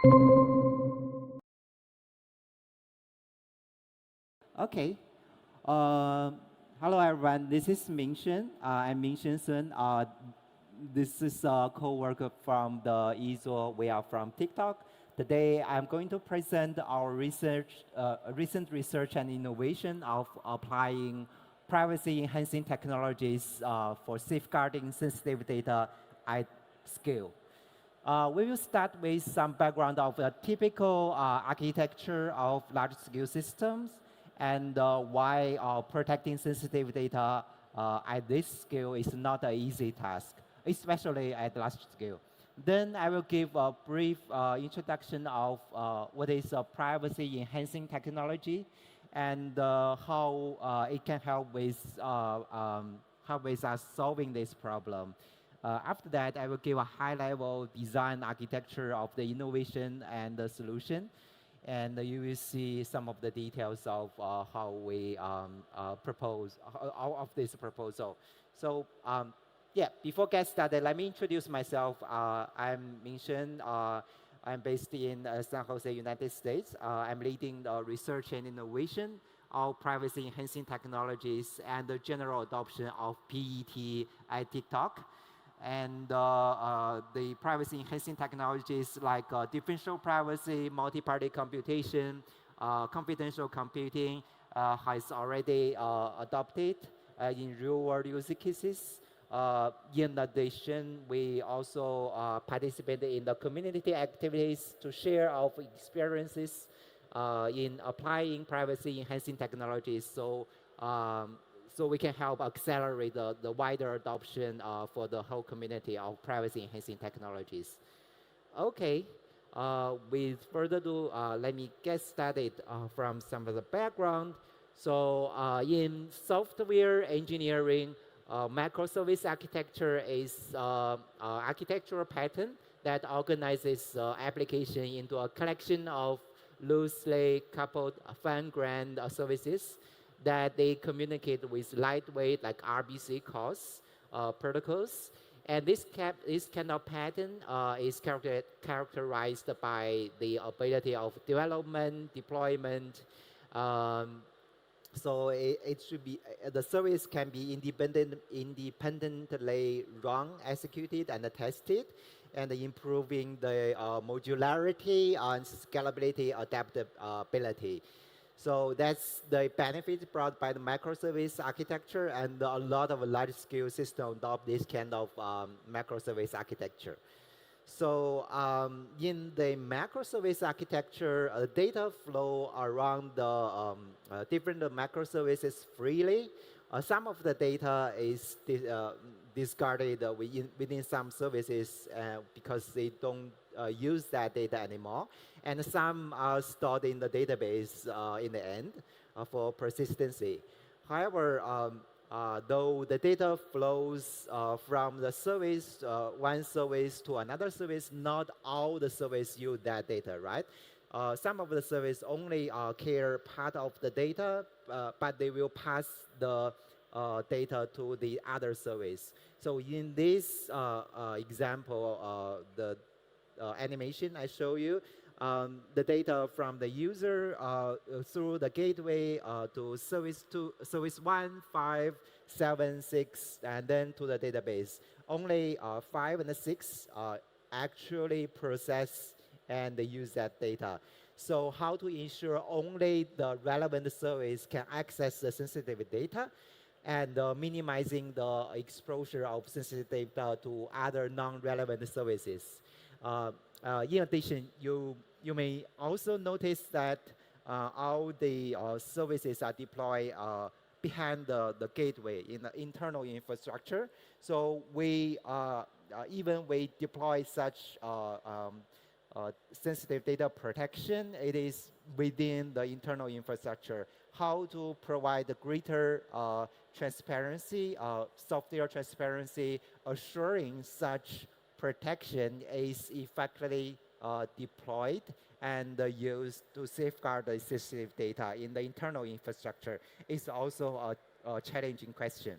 Okay. Uh, Hello, everyone. This is Mingxuan. I'm Mingxuan Sun. This is a co-worker from the ISO. We are from TikTok. Today, I'm going to present our recent research and innovation of applying privacy-enhancing technologies for safeguarding sensitive data at scale. We will start with some background of the typical architecture of large-scale systems and why protecting sensitive data at this scale is not an easy task, especially at large scale. Then I will give a brief introduction of what is a privacy-enhancing technology and how it can help with us solving this problem. After that, I will give a high-level design architecture of the innovation and the solution. And you will see some of the details of how we propose of this proposal. So yeah, before get started, let me introduce myself. I'm Mingxuan. I'm based in San Jose, United States. I'm leading the research and innovation of privacy-enhancing technologies and the general adoption of PET at TikTok. And the privacy-enhancing technologies like differential privacy, multi-party computation, confidential computing has already adopted in real-world use cases. In addition, we also participate in the community activities to share our experiences in applying privacy-enhancing technologies. So we can help accelerate the wider adoption for the whole community of privacy-enhancing technologies. Okay, with further ado, let me get started from some of the background. So in software engineering, microservice architecture is architectural pattern that organizes application into a collection of loosely coupled fine-grained services that they communicate with lightweight, like RBC calls, protocols. And this kind of pattern is characterized by the ability of development, deployment. So it should be, the service can be independently run, executed, and tested, and improving the modularity and scalability, adaptability. So that's the benefit brought by the microservice architecture, and a lot of large-scale systems adopt this kind of microservice architecture. So in the microservice architecture, data flow around the different microservices freely. Some of the data is discarded within some services because they don't use that data anymore. And some are stored in the database in the end for persistency. However, though the data flows from the service, one service to another service, not all the service use that data, right? Some of the service only care part of the data, but they will pass the data to the other service. So in this example, the animation I show you, the data from the user through the gateway to service 1, 5, 7, 6, and then to the database. Only 5 and 6 actually process and use that data. So how to ensure only the relevant service can access the sensitive data and minimizing the exposure of sensitive data to other non-relevant services. In addition, you may also notice that all the services are deployed behind the gateway in the internal infrastructure. So we even we deploy such sensitive data protection, it is within the internal infrastructure. How to provide the greater transparency, software transparency, assuring such protection is effectively deployed and used to safeguard the sensitive data in the internal infrastructure is also a challenging question.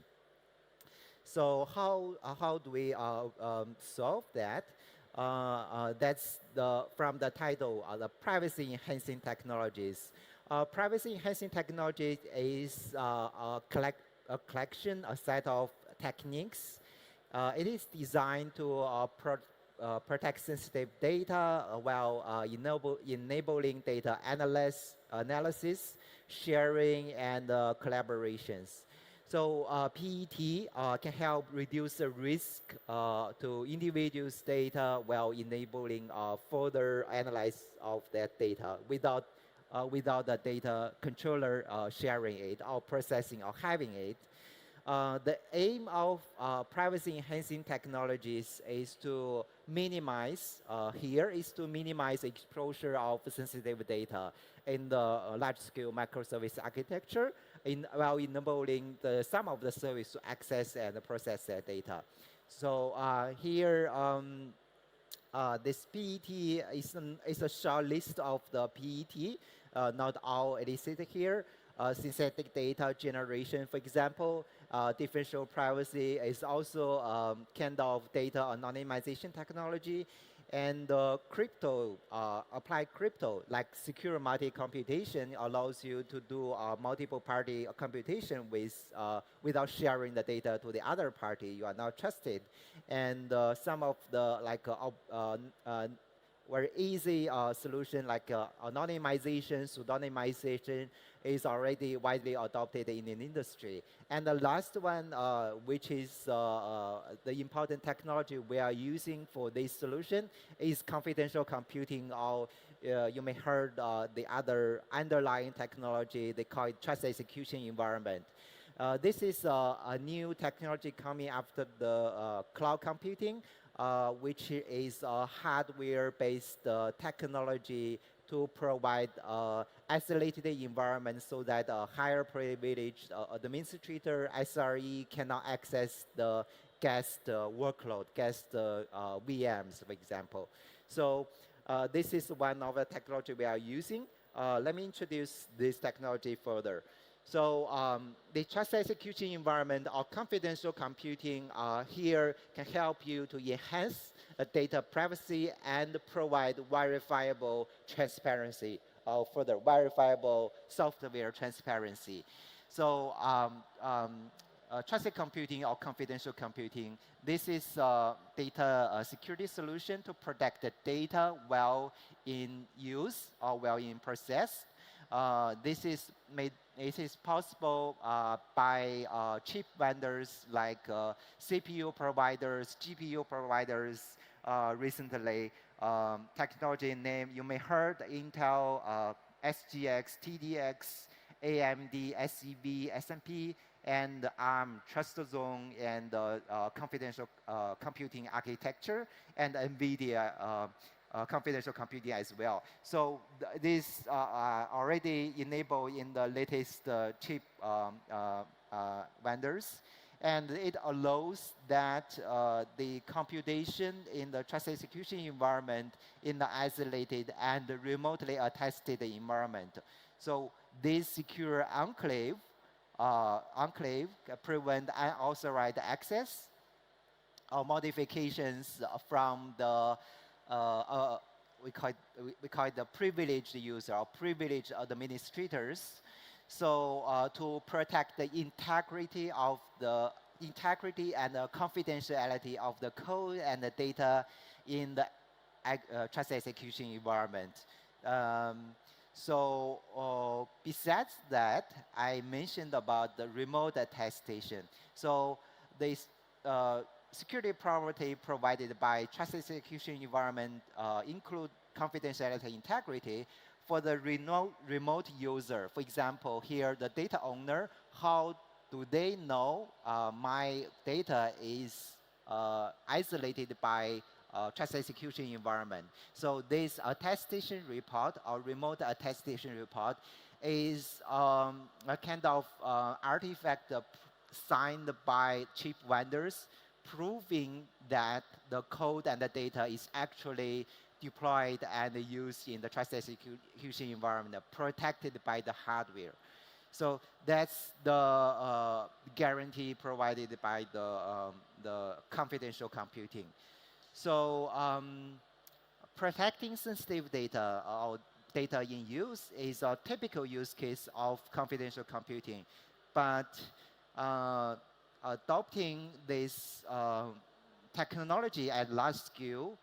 So how do we solve that? That's from the title, the privacy enhancing technologies. Privacy enhancing technology is a collection, a set of techniques. It is designed to protect sensitive data while enabling data analysis, sharing, and collaborations. So PET can help reduce the risk to individuals' data while enabling further analysis of that data without the data controller sharing it or processing or having it. The aim of privacy enhancing technologies is to minimize exposure of sensitive data in the large-scale microservice architecture while enabling some of the service to access and process that data. So here, this PET is a short list of the PET. Not all listed here. Synthetic data generation, for example, differential privacy is also kind of data anonymization technology, and applied crypto, like secure multi-computation, allows you to do multiple-party computation without sharing the data to the other party. You are not trusted, and some of the very easy solution like anonymization, pseudonymization is already widely adopted in an industry. And the last one, which is the important technology we are using for this solution, is confidential computing, or you may heard the other underlying technology, they call it trust execution environment. This is a new technology coming after the cloud computing, which is a hardware-based technology to provide isolated environment so that a higher privileged administrator, SRE, cannot access the guest workload, guest VMs, for example. So this is one of the technology we are using. Let me introduce this technology further. So the trust execution environment or confidential computing here can help you to enhance data privacy and provide verifiable transparency, or further verifiable software transparency. So trusted computing or confidential computing, this is a data security solution to protect the data while in use or while in process. This is possible by chip vendors like CPU providers, GPU providers. Recently, technology name you may heard: Intel, SGX, TDX, AMD, SEB, SMP, and ARM TrustZone and confidential computing architecture, and NVIDIA. Confidential computing as well. So these are already enabled in the latest chip vendors, and it allows that the computation in the trust execution environment in the isolated and remotely attested environment. So this secure enclave prevent unauthorized access or modifications from the we call it the privileged user or privileged administrators. So to protect the integrity and the confidentiality of the code and the data in the trust execution environment. Besides that, I mentioned about the remote attestation. So this security property provided by trust execution environment include confidentiality integrity for the remote user. For example, here the data owner, how do they know my data is isolated by trust execution environment? So this attestation report or remote attestation report is a kind of artifact signed by chip vendors, proving that the code and the data is actually deployed and used in the trust execution environment, protected by the hardware. So that's the guarantee provided by the confidential computing. So protecting sensitive data or data in use is a typical use case of confidential computing. But adopting this technology at large scale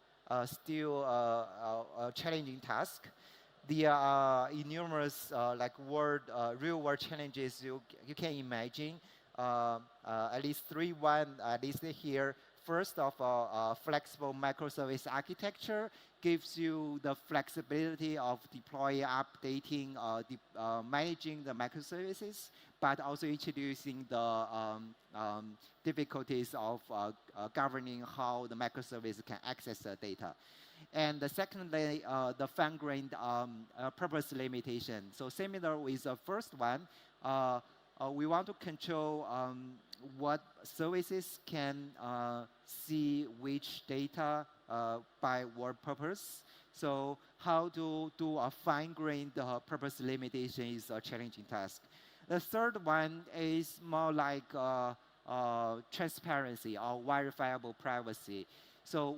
still a challenging task. There are numerous real world challenges you can imagine. At least three. One, at least here. First of all, flexible microservice architecture gives you the flexibility of deploying, updating, managing the microservices, but also introducing the difficulties of governing how the microservice can access the data. And secondly, the fine-grained purpose limitation. So similar with the first one, we want to control what services can see which data by what purpose. So how to do a fine-grained purpose limitation is a challenging task. The third one is more like transparency or verifiable privacy. So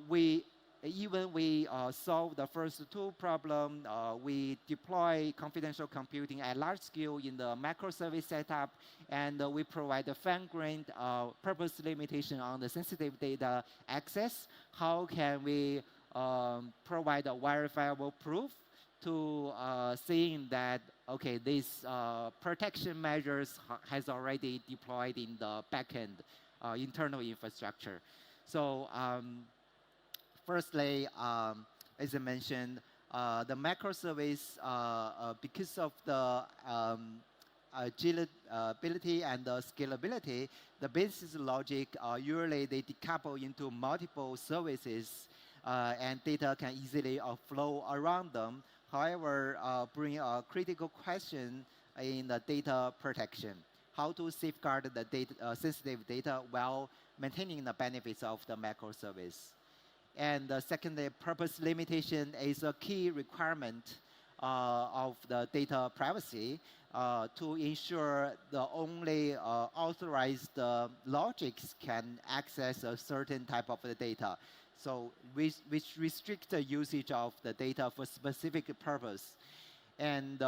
even we solve the first two problems, we deploy confidential computing at large scale in the microservice setup, and we provide a fine-grained purpose limitation on the sensitive data access. How can we provide a verifiable proof to saying that, okay, these protection measures has already deployed in the backend internal infrastructure. So firstly, as I mentioned, the microservice, because of the agility and the scalability, the business logic, usually they decouple into multiple services and data can easily flow around them. However, bring a critical question in the data protection. How to safeguard the data, sensitive data while maintaining the benefits of the microservice. And secondly, purpose limitation is a key requirement of the data privacy to ensure the only authorized logics can access a certain type of the data. So which restrict the usage of the data for specific purpose. And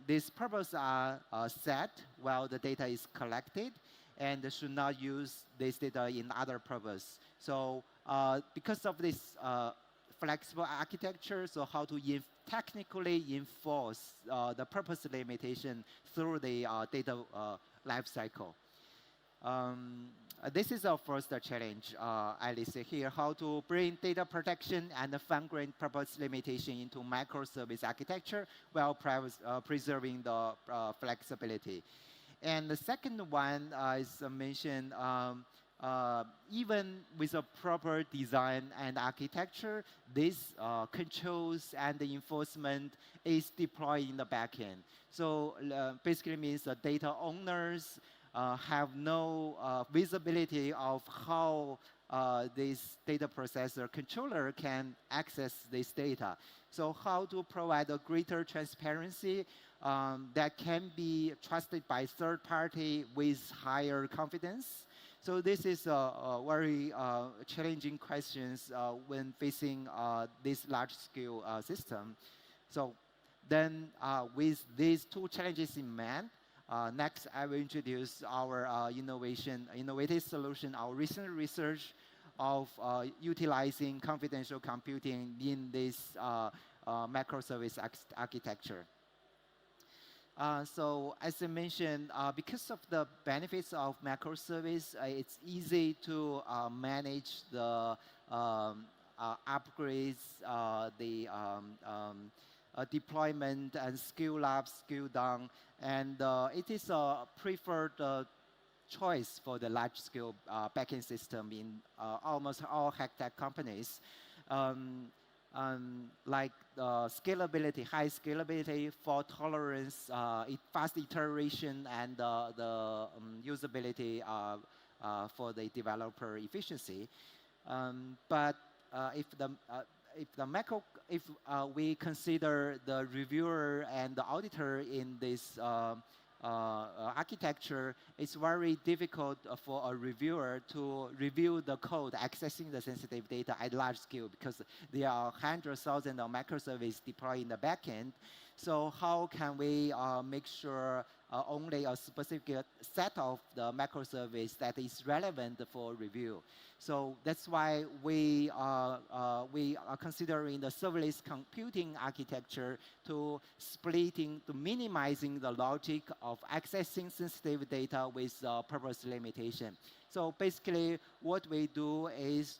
these purposes are set while the data is collected and should not use this data in other purpose. So because of this flexible architecture, so how to technically enforce the purpose limitation through the data lifecycle. This is our first challenge, I listed here, how to bring data protection and the fine-grained purpose limitation into microservice architecture while preserving the flexibility. And the second one, as I mentioned, even with a proper design and architecture, this controls and the enforcement is deployed in the backend. So basically means the data owners have no visibility of how this data processor controller can access this data. So how to provide a greater transparency that can be trusted by third party with higher confidence. So this is a very challenging questions when facing this large-scale system. So then with these two challenges in mind, next I will introduce our innovative solution, our recent research of utilizing confidential computing in this microservice architecture. So as I mentioned, because of the benefits of microservice, it's easy to manage the upgrades, the deployment and scale up, scale down, and it is a preferred choice for the large-scale backend system in almost all high-tech companies. Like scalability, high scalability, fault tolerance, fast iteration, and the usability for the developer efficiency. But if we consider the reviewer and the auditor in this architecture, it's very difficult for a reviewer to review the code accessing the sensitive data at large scale because there are hundreds, thousands of microservices deployed in the backend. So how can we make sure only a specific set of the microservice that is relevant for review? So that's why we are considering the serverless computing architecture to minimizing the logic of accessing sensitive data with purpose limitation. So basically, what we do is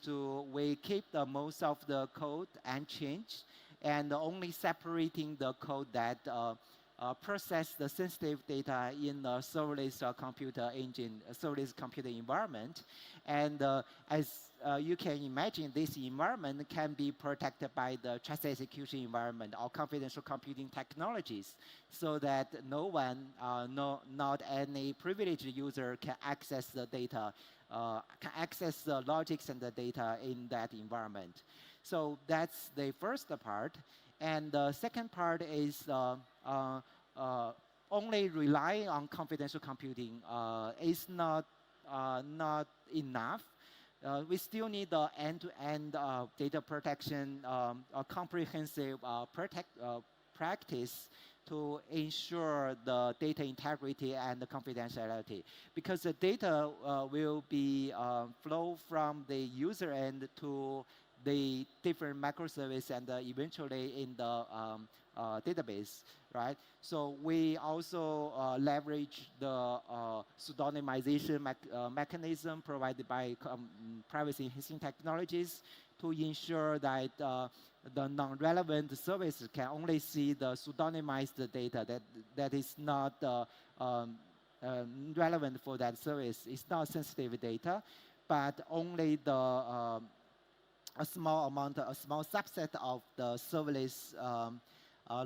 we keep the most of the code unchanged, and only separating the code that process the sensitive data in the serverless computer engine, serverless computer environment. And as you can imagine, this environment can be protected by the trust execution environment or confidential computing technologies, so that no one, not any privileged user can access the data, can access the logics and the data in that environment. So that's the first part. And the second part is only relying on confidential computing is not enough. We still need the end-to-end data protection, a comprehensive practice to ensure the data integrity and the confidentiality. Because the data will be flow from the user end to the different microservice and eventually in the database, right? So we also leverage the pseudonymization mechanism provided by privacy enhancing technologies to ensure that the non-relevant services can only see the pseudonymized data that is not relevant for that service. It's not sensitive data, but only the a small subset of the serverless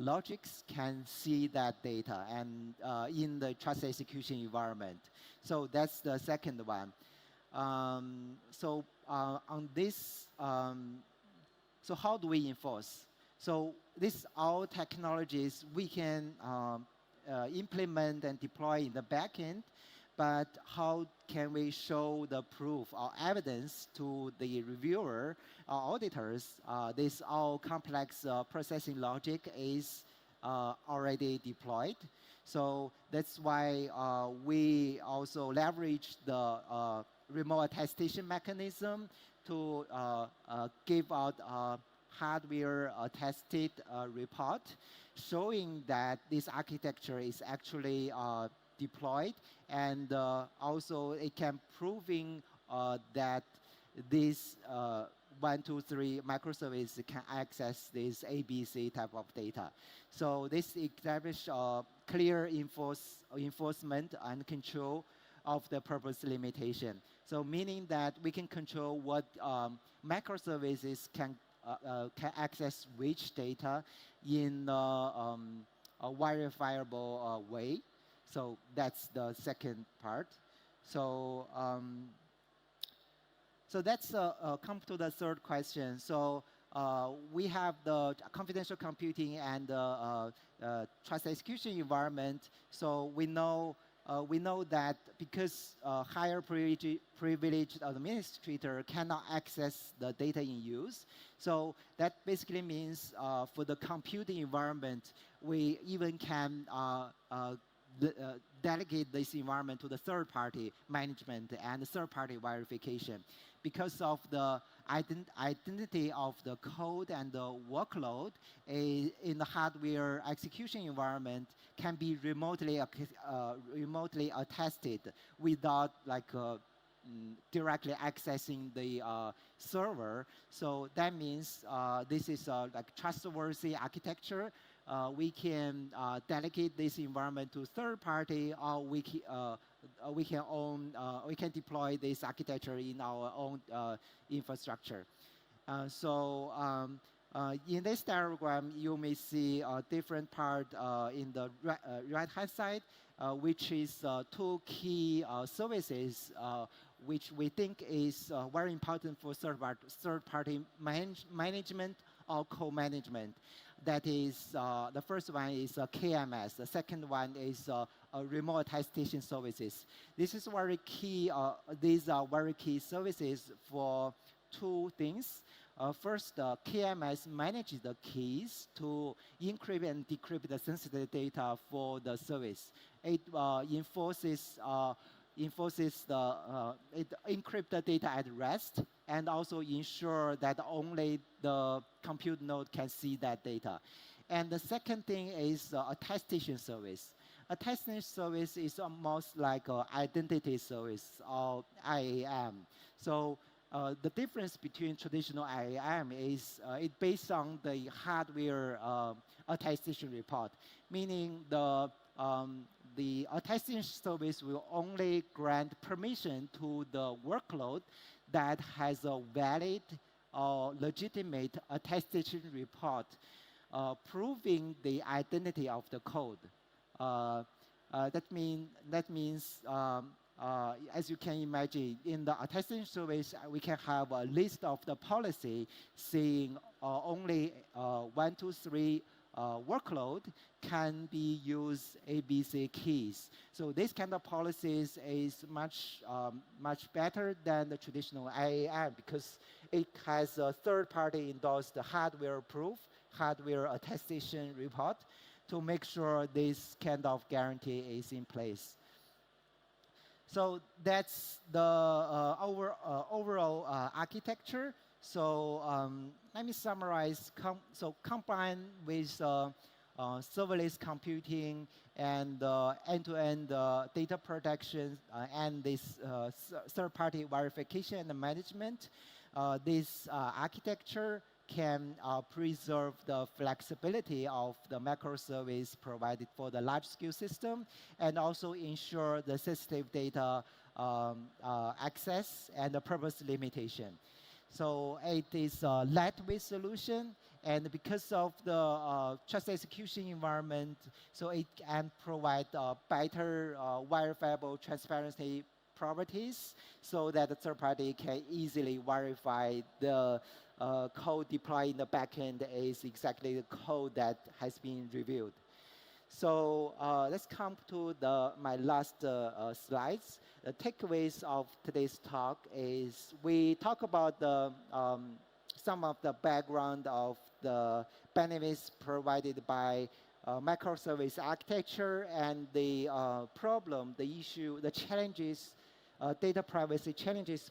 logics can see that data and in the trust execution environment. So that's the second one. So on this, so how do we enforce? So these all technologies we can implement and deploy in the backend, but how can we show the proof or evidence to the reviewer or auditors? This all complex processing logic is already deployed. So that's why we also leverage the remote attestation mechanism to give out a hardware attested report showing that this architecture is actually deployed, and also it can proving that this 1, 2, 3 microservice can access this ABC type of data. So this establishes clear enforcement and control of the purpose limitation. So meaning that we can control what microservices can access which data in a verifiable way. So that's the second part. So so that's come to the third question. So we have the confidential computing and trust execution environment. So we know that because higher privileged administrator cannot access the data in use. So that basically means for the computing environment, we even can delegate this environment to the third-party management and the third-party verification. Because of the identity of the code and the workload in the hardware execution environment can be remotely attested without directly accessing the server. So that means this is like trustworthy architecture. We can delegate this environment to third party, or we can deploy this architecture in our own infrastructure. In this diagram, you may see a different part in the right-hand side, which is two key services which we think is very important for third-party management or co-management. That is, the first one is KMS. The second one is remote attestation services. This is very key. These are very key services for two things. First, KMS manages the keys to encrypt and decrypt the sensitive data for the service. It enforces it encrypt the data at rest and also ensure that only the compute node can see that data. And the second thing is attestation service. Attestation service is almost like an identity service or IAM. So the difference between traditional IAM is it's based on the hardware attestation report, meaning the attestation service will only grant permission to the workload that has a valid or legitimate attestation report proving the identity of the code. That means as you can imagine, in the attestation service, we can have a list of the policy saying only 1, 2, 3 workload can be used ABC keys. So this kind of policies is much better than the traditional IAM because it has a third-party endorsed hardware proof, hardware attestation report to make sure this kind of guarantee is in place. So that's the overall architecture. So let me summarize. So combined with serverless computing and end-to-end data protection and this third-party verification and management, this architecture can preserve the flexibility of the microservice provided for the large-scale system and also ensure the sensitive data access and the purpose limitation. So it is a lightweight solution, and because of the trust execution environment, so it can provide better verifiable transparency properties so that the third party can easily verify the code deployed in the backend is exactly the code that has been reviewed. So let's come to my last slides. The takeaways of today's talk is we talk about some of the background of the benefits provided by microservice architecture and the problem, the issue, the challenges, data privacy challenges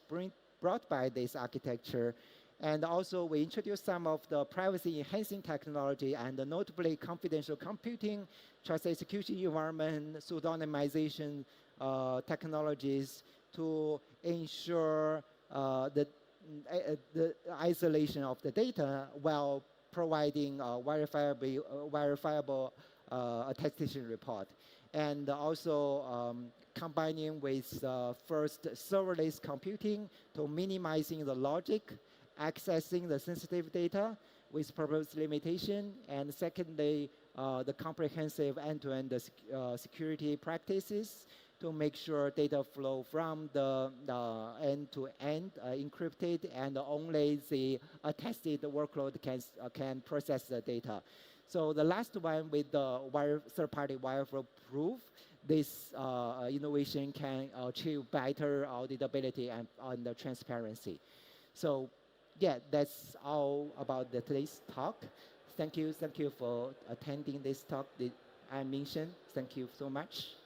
brought by this architecture. And also, we introduced some of the privacy-enhancing technology and notably confidential computing, trust execution environment, pseudonymization technologies to ensure the isolation of the data while providing verifiable attestation report. And also combining with first serverless computing to minimizing the logic, accessing the sensitive data with purpose limitation, and secondly, the comprehensive end-to-end security practices to make sure data flow from the end-to-end encrypted, and only the attested workload can process the data. So the last one with the third-party wireflow proof, this innovation can achieve better auditability and the transparency. So yeah, that's all about today's talk. Thank you for attending this talk that I mentioned. Thank you so much.